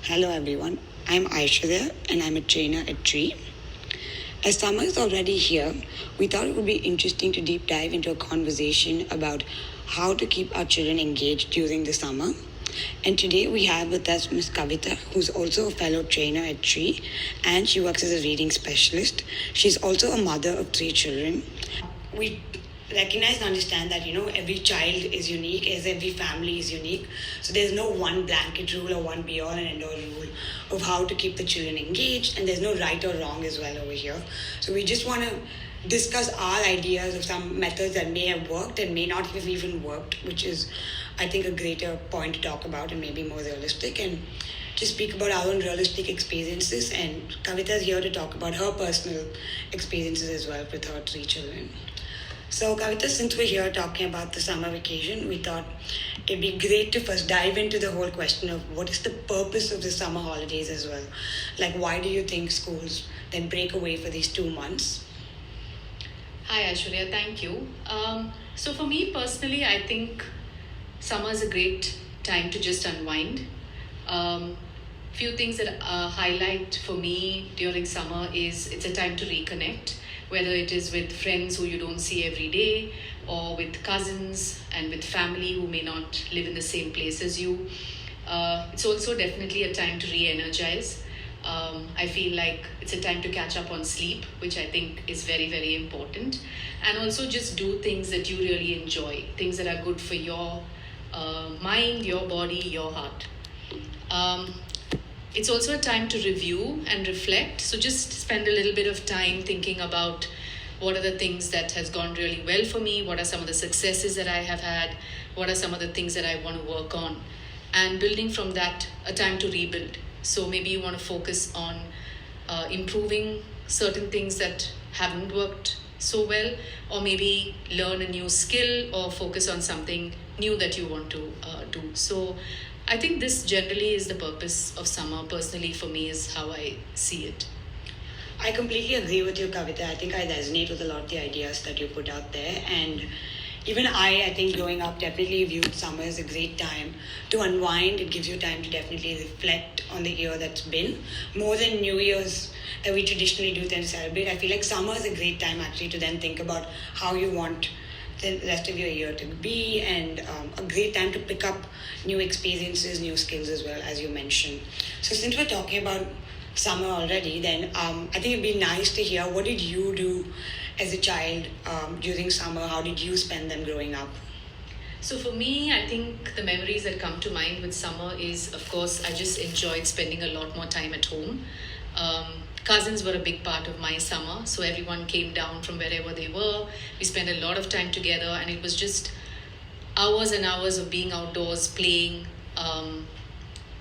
Hello everyone, I'm Aishwarya and I'm a trainer at Tree. As summer is already here, we thought it would be interesting to deep dive into a conversation about how to keep our children engaged during the summer. And today we have with us Miss Kavita, who's also a fellow trainer at Tree, and she works as a reading specialist. She's also a mother of three children. We recognize and understand that every child is unique, as every family is unique, so there's no one blanket rule or one be all and end all rule of how to keep the children engaged, and there's no right or wrong as well over here. So we just want to discuss our ideas of some methods that may have worked and may not have even worked, which is, I think, a greater point to talk about and maybe more realistic, and to speak about our own realistic experiences. And Kavita is here to talk about her personal experiences as well with her three children. So, Kavita, since we're here talking about the summer vacation, we thought it'd be great to first dive into the whole question of what is the purpose of the summer holidays as well. Like, why do you think schools then break away for these 2 months? Hi Aishwarya, thank you. So for me personally, I think summer is a great time to just unwind. Few things that highlight for me during summer is it's a time to reconnect, whether it is with friends who you don't see every day, or with cousins and with family who may not live in the same place as you. It's also definitely a time to re-energize. I feel like it's a time to catch up on sleep, which I think is very, very important. And also just do things that you really enjoy, things that are good for your mind, your body, your heart. Um, it's also a time to review and reflect. So just spend a little bit of time thinking about what are the things that has gone really well for me, what are some of the successes that I have had, what are some of the things that I want to work on, and building from that a time to rebuild. So maybe you want to focus on improving certain things that haven't worked so well, or maybe learn a new skill or focus on something new that you want to do. So I think this generally is the purpose of summer. Personally, for me, is how I see it. I completely agree with you, Kavita. I think I resonate with a lot of the ideas that you put out there. And even I think growing up definitely viewed summer as a great time to unwind. It gives you time to definitely reflect on the year that's been. More than New Year's that we traditionally do tend to celebrate, I feel like summer is a great time actually to then think about how you want the rest of your year to be, and a great time to pick up new experiences, new skills as well, as you mentioned. So since we're talking about summer already, then I think it'd be nice to hear what did you do as a child during summer? How did you spend them growing up? So for me, I think the memories that come to mind with summer is, of course, I just enjoyed spending a lot more time at home. Um, Cousins were a big part of my summer, so everyone came down from wherever they were. We spent a lot of time together, and it was just hours and hours of being outdoors, playing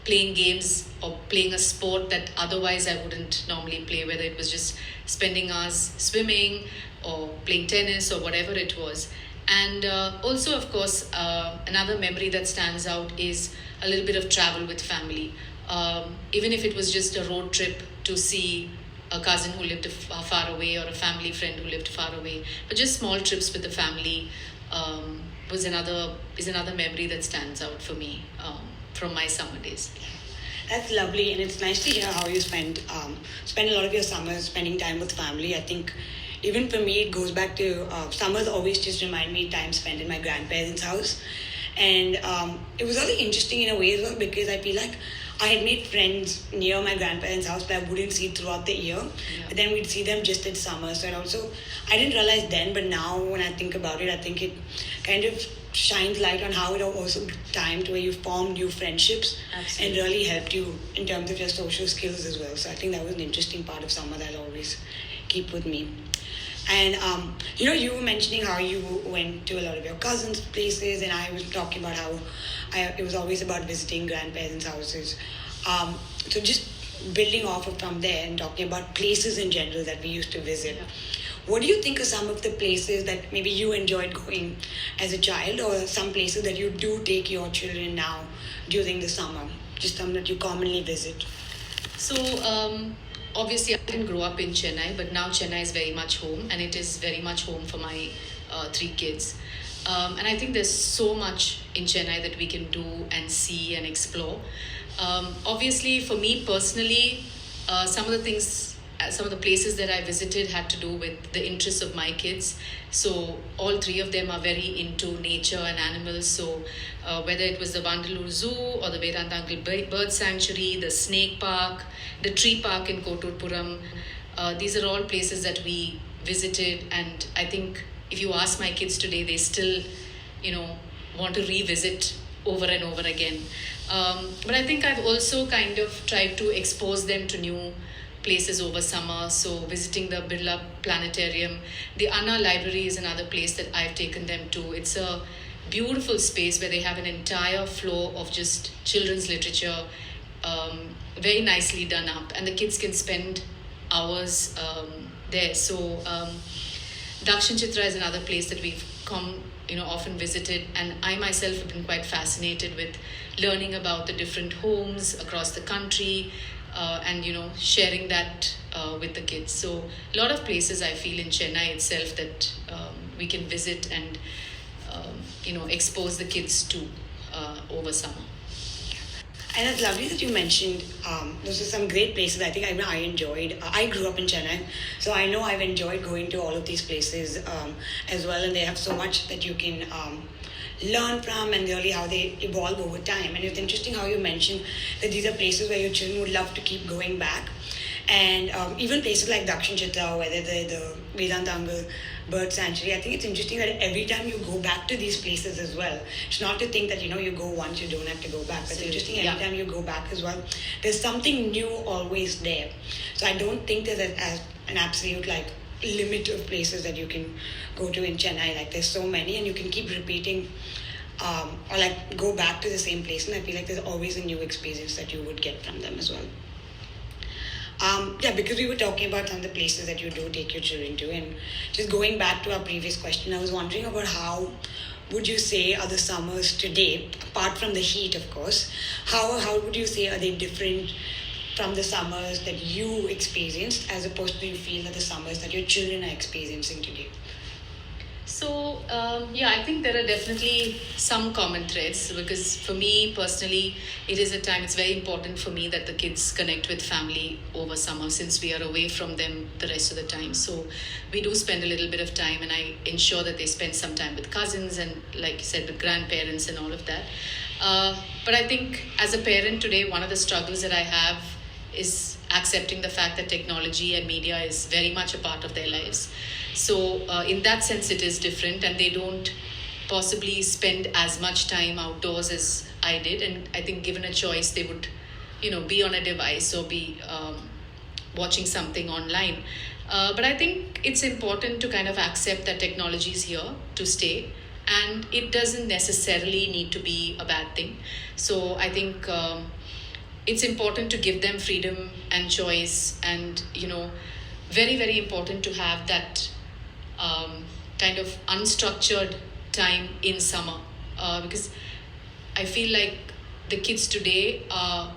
games or playing a sport that otherwise I wouldn't normally play, whether it was just spending hours swimming or playing tennis or whatever it was. And also, of course, another memory that stands out is a little bit of travel with family. Even if it was just a road trip to see a cousin who lived far away or a family friend who lived far away, but just small trips with the family is another memory that stands out for me from my summer days. That's lovely, and it's nice to hear how you spend a lot of your summers spending time with family. I think even for me, it goes back to summers always just remind me time spent in my grandparents' house, and it was really interesting in a way as well because I feel like I had made friends near my grandparents' house that I wouldn't see throughout the year, Yeah. but then we'd see them just in summer. So I didn't realize then, but now when I think about it, I think it kind of shines light on how it also timed where you formed new friendships Absolutely. and really helped you in terms of your social skills as well. So I think that was an interesting part of summer that I'll always keep with me. And you were mentioning how you went to a lot of your cousins' places, and I was talking about how it was always about visiting grandparents' houses. So just building off of from there and talking about places in general that we used to visit. Yeah. What do you think are some of the places that maybe you enjoyed going as a child, or some places that you do take your children now during the summer? Just some that you commonly visit. So, obviously, I didn't grow up in Chennai, but now Chennai is very much home, and it is very much home for my three kids. And I think there's so much in Chennai that we can do and see and explore. Obviously, for me personally, some of the places that I visited had to do with the interests of my kids. So all three of them are very into nature and animals. So whether it was the Vandalur Zoo or the Vedantangal Bird Sanctuary, the Snake Park, the Tree Park in Koturpuram, these are all places that we visited. And I think if you ask my kids today, they still, you know, want to revisit over and over again. But I think I've also kind of tried to expose them to new places over summer. So visiting the Birla Planetarium, the Anna Library is another place that I've taken them to. It's a beautiful space where they have an entire floor of just children's literature, very nicely done up, and the kids can spend hours there. So Dakshin Chitra is another place that we've often visited, and I myself have been quite fascinated with learning about the different homes across the country, and sharing that with the kids. So a lot of places I feel in Chennai itself that we can visit and expose the kids to over summer. And it's lovely that you mentioned those are some great places. I think I enjoyed. I grew up in Chennai, so I know I've enjoyed going to all of these places as well. And they have so much that you can learn from, and really how they evolve over time. And it's interesting how you mentioned that these are places where your children would love to keep going back. And even places like Dakshin Chitra, whether they're the Vedantangal Bird Sanctuary, I think it's interesting that every time you go back to these places as well, it's not to think that you go once, you don't have to go back. But it's interesting every time you go back as well, there's something new always there. So I don't think there's an absolute limit of places that you can go to in Chennai. Like there's so many, and you can keep repeating or go back to the same place, and I feel like there's always a new experience that you would get from them as well. Because we were talking about some of the places that you do take your children to, and just going back to our previous question, I was wondering about how would you say are the summers today, apart from the heat, of course, how would you say are they different from the summers that you experienced, as opposed to you feel that the summers that your children are experiencing today? So, I think there are definitely some common threads, because for me personally, it's very important for me that the kids connect with family over summer, since we are away from them the rest of the time. So we do spend a little bit of time, and I ensure that they spend some time with cousins and, like you said, with grandparents and all of that. But I think as a parent today, one of the struggles that I have is accepting the fact that technology and media is very much a part of their lives. So in that sense, it is different, and they don't possibly spend as much time outdoors as I did. And I think given a choice, they would, be on a device or be watching something online. But I think it's important to kind of accept that technology is here to stay, and it doesn't necessarily need to be a bad thing. So I think it's important to give them freedom and choice, and very, very important to have that kind of unstructured time in summer, because I feel like the kids today are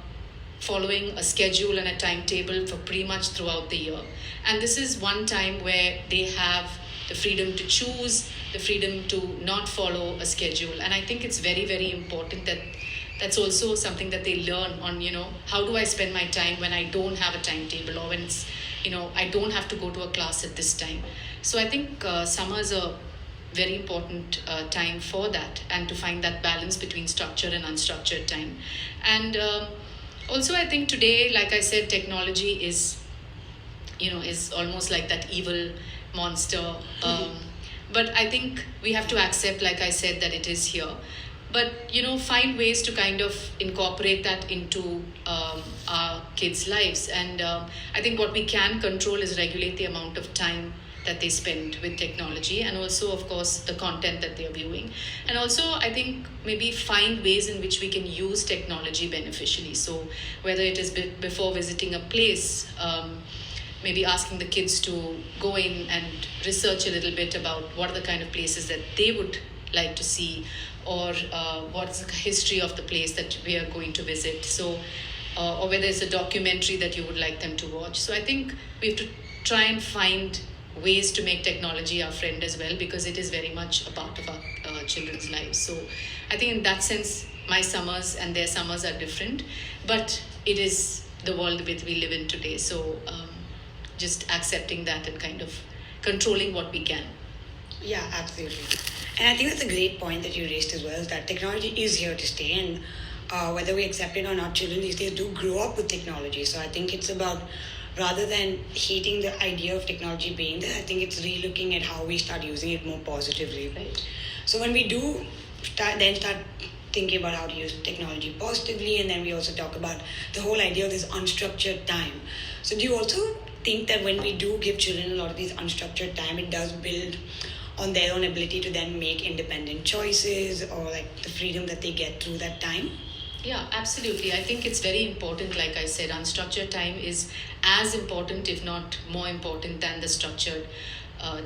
following a schedule and a timetable for pretty much throughout the year, and this is one time where they have the freedom to choose, the freedom to not follow a schedule. And I think it's very, very important that that's also something that they learn on, how do I spend my time when I don't have a timetable, or when it's, I don't have to go to a class at this time. So I think summer is a very important time for that, and to find that balance between structured and unstructured time. And also I think today, like I said, technology is almost like that evil monster. But I think we have to accept, like I said, that it is here. But find ways to kind of incorporate that into our kids' lives. And I think what we can control is regulate the amount of time that they spend with technology, and also, of course, the content that they're viewing. And also, I think maybe find ways in which we can use technology beneficially. So whether it is before visiting a place, maybe asking the kids to go in and research a little bit about what are the kind of places that they would like to see, or what's the history of the place that we are going to visit. So or whether it's a documentary that you would like them to watch. So I think we have to try and find ways to make technology our friend as well, because it is very much a part of our children's lives. So I think in that sense, my summers and their summers are different, but it is the world that we live in today. So just accepting that and kind of controlling what we can. Yeah, absolutely. And I think that's a great point that you raised as well, is that technology is here to stay. And whether we accept it or not, children these days do grow up with technology. So I think it's about, rather than hating the idea of technology being there, I think it's re-looking at how we start using it more positively. Right. So when we do start thinking about how to use technology positively, and then we also talk about the whole idea of this unstructured time. So do you also think that when we do give children a lot of these unstructured time, it does build on their own ability to then make independent choices, or like the freedom that they get through that time? Yeah, absolutely. I think it's very important. Like I said, unstructured time is as important, if not more important, than the structured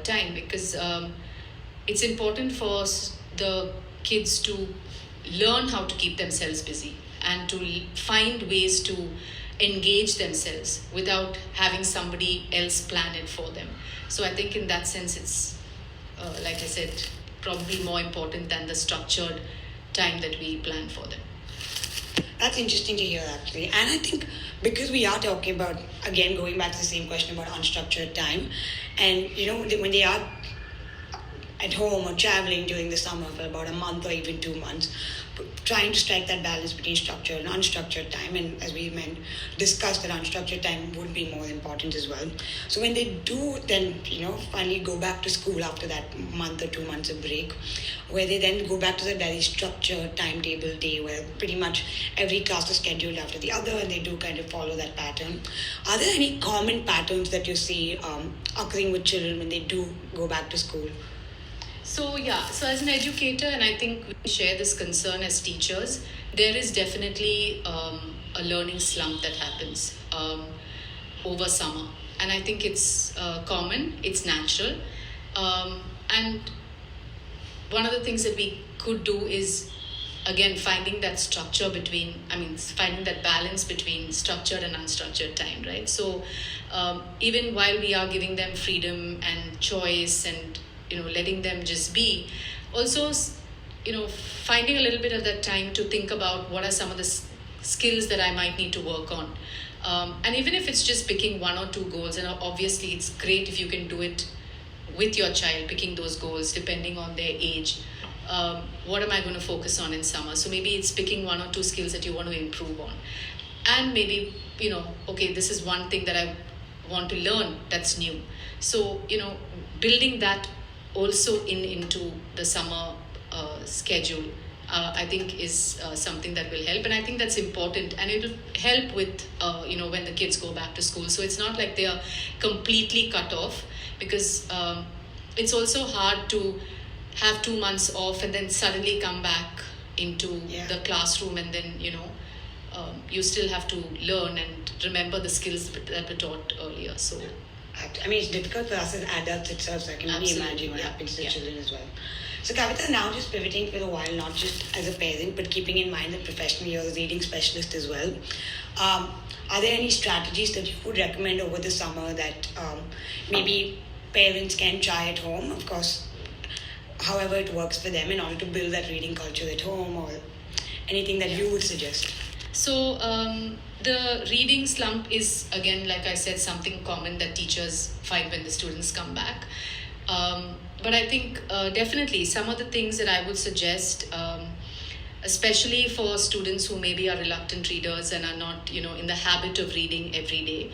time, because it's important for the kids to learn how to keep themselves busy and to find ways to engage themselves without having somebody else plan it for them. So I think in that sense, it's like I said, probably more important than the structured time that we plan for them. That's interesting to hear, actually. And I think because we are talking about, again, going back to the same question about unstructured time, and when they are at home or traveling during the summer for about a month or even 2 months, trying to strike that balance between structured and unstructured time. And as we discussed, that unstructured time would be more important as well. So when they do then, finally go back to school after that month or 2 months of break, where they then go back to the very structured timetable day where pretty much every class is scheduled after the other, and they do kind of follow that pattern. Are there any common patterns that you see occurring with children when they do go back to school? So as an educator, and I think we share this concern as teachers, there is definitely a learning slump that happens over summer. And I think it's common, it's natural. And one of the things that we could do is, again, finding that finding that balance between structured and unstructured time, right? So even while we are giving them freedom and choice and letting them just be, also finding a little bit of that time to think about what are some of the skills that I might need to work on, and even if it's just picking one or two goals, and obviously it's great if you can do it with your child, picking those goals depending on their age. What am I going to focus on in summer? So maybe it's picking one or two skills that you want to improve on, and maybe okay, this is one thing that I want to learn that's new. So building that also into the summer schedule, I think is something that will help, and I think that's important, and it will help with when the kids go back to school. So it's not like they are completely cut off, because it's also hard to have 2 months off and then suddenly come back into the classroom, and then you still have to learn and remember the skills that were taught earlier. So I mean, it's difficult for us as adults itself, so I can only imagine what happens to children as well. So Kavita, now just pivoting for a while, not just as a parent, but keeping in mind that professionally you're a reading specialist as well. Are there any strategies that you would recommend over the summer that maybe parents can try at home? Of course, however it works for them, in order to build that reading culture at home, or anything that you would suggest? So the reading slump is, again, like I said, something common that teachers find when the students come back. But I think definitely some of the things that I would suggest, especially for students who maybe are reluctant readers and are not, in the habit of reading every day.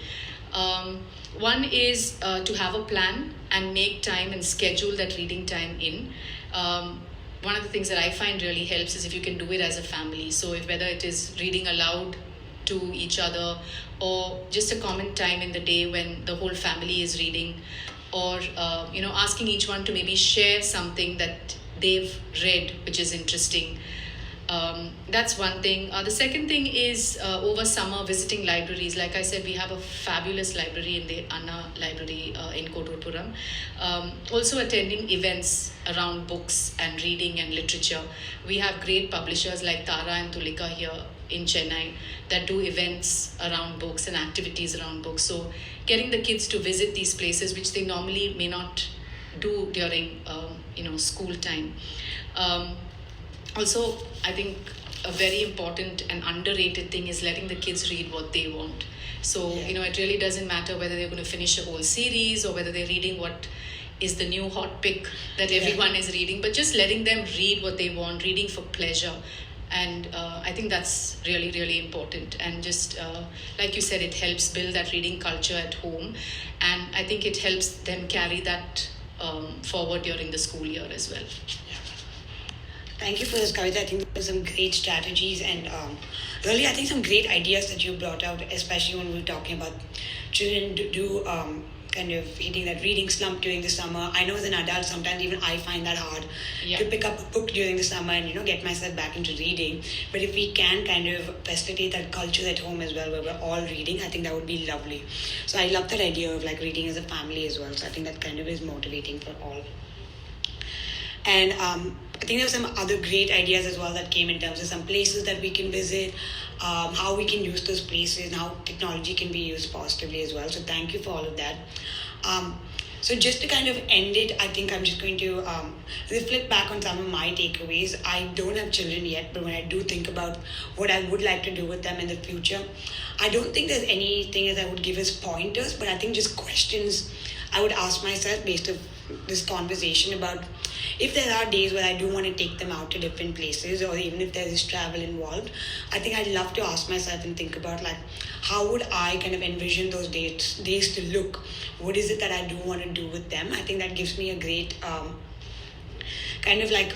One is to have a plan and make time and schedule that reading time in. One of the things that I find really helps is if you can do it as a family. So whether it is reading aloud to each other, or just a common time in the day when the whole family is reading, or asking each one to maybe share something that they've read which is interesting. That's one thing. The second thing is over summer visiting libraries. Like I said, we have a fabulous library in the Anna Library in Kodurpuram. Also attending events around books and reading and literature. We have great publishers like Tara and Tulika here in Chennai that do events around books and activities around books. So getting the kids to visit these places, which they normally may not do during school time. Also, I think a very important and underrated thing is letting the kids read what they want. So, it really doesn't matter whether they're going to finish a whole series or whether they're reading what is the new hot pick that everyone is reading, but just letting them read what they want, reading for pleasure. And I think that's really, really important. And just like you said, it helps build that reading culture at home. And I think it helps them carry that forward during the school year as well. Thank you for this, Kavita. I think there's some great strategies and really, I think some great ideas that you brought out, especially when we were talking about children do kind of hitting that reading slump during the summer. I know as an adult, sometimes even I find that hard to pick up a book during the summer and, get myself back into reading. But if we can kind of facilitate that culture at home as well, where we're all reading, I think that would be lovely. So I love that idea of like reading as a family as well. So I think that kind of is motivating for all. And I think there were some other great ideas as well that came in terms of some places that we can visit, how we can use those places, and how technology can be used positively as well. So thank you for all of that. So just to kind of end it, I think I'm just going to reflect back on some of my takeaways. I don't have children yet, but when I do think about what I would like to do with them in the future, I don't think there's anything that I would give as pointers, but I think just questions I would ask myself based on this conversation about if there are days where I do want to take them out to different places, or even if there is travel involved, I think I'd love to ask myself and think about like how would I kind of envision those days to look? What is it that I do want to do with them? I think that gives me a great kind of like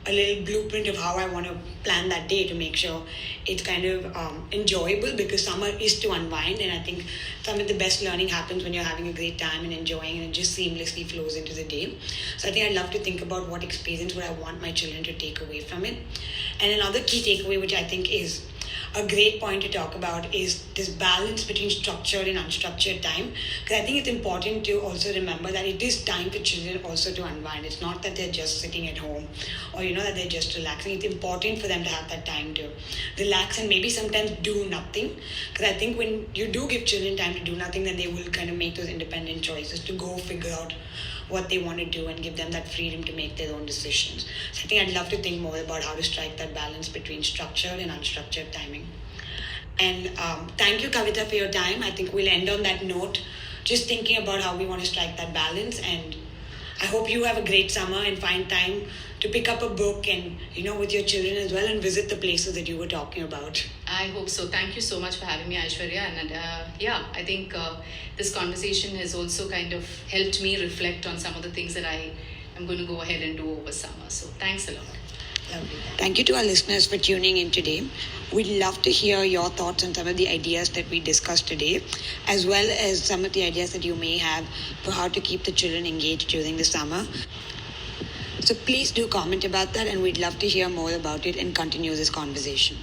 a little blueprint of how I want to plan that day to make sure it's kind of enjoyable, because summer is to unwind, and I think some of the best learning happens when you're having a great time and enjoying, and it just seamlessly flows into the day. So I think I'd love to think about what experience would I want my children to take away from it. And another key takeaway, which I think is a great point to talk about, is this balance between structured and unstructured time. Because I think it's important to also remember that it is time for children also to unwind. It's not that they're just sitting at home or that they're just relaxing. It's important for them to have that time to relax and maybe sometimes do nothing. Because I think when you do give children time to do nothing, then they will kind of make those independent choices to go figure out what they want to do and give them that freedom to make their own decisions. So I think I'd love to think more about how to strike that balance between structured and unstructured timing. And thank you, Kavita, for your time. I think we'll end on that note, just thinking about how we want to strike that balance. And I hope you have a great summer and find time to pick up a book and, with your children as well, and visit the places that you were talking about. I hope so. Thank you so much for having me, Aishwarya. And I think this conversation has also kind of helped me reflect on some of the things that I am going to go ahead and do over summer. So thanks a lot. Lovely. Thank you to our listeners for tuning in today. We'd love to hear your thoughts on some of the ideas that we discussed today, as well as some of the ideas that you may have for how to keep the children engaged during the summer. So please do comment about that, and we'd love to hear more about it and continue this conversation.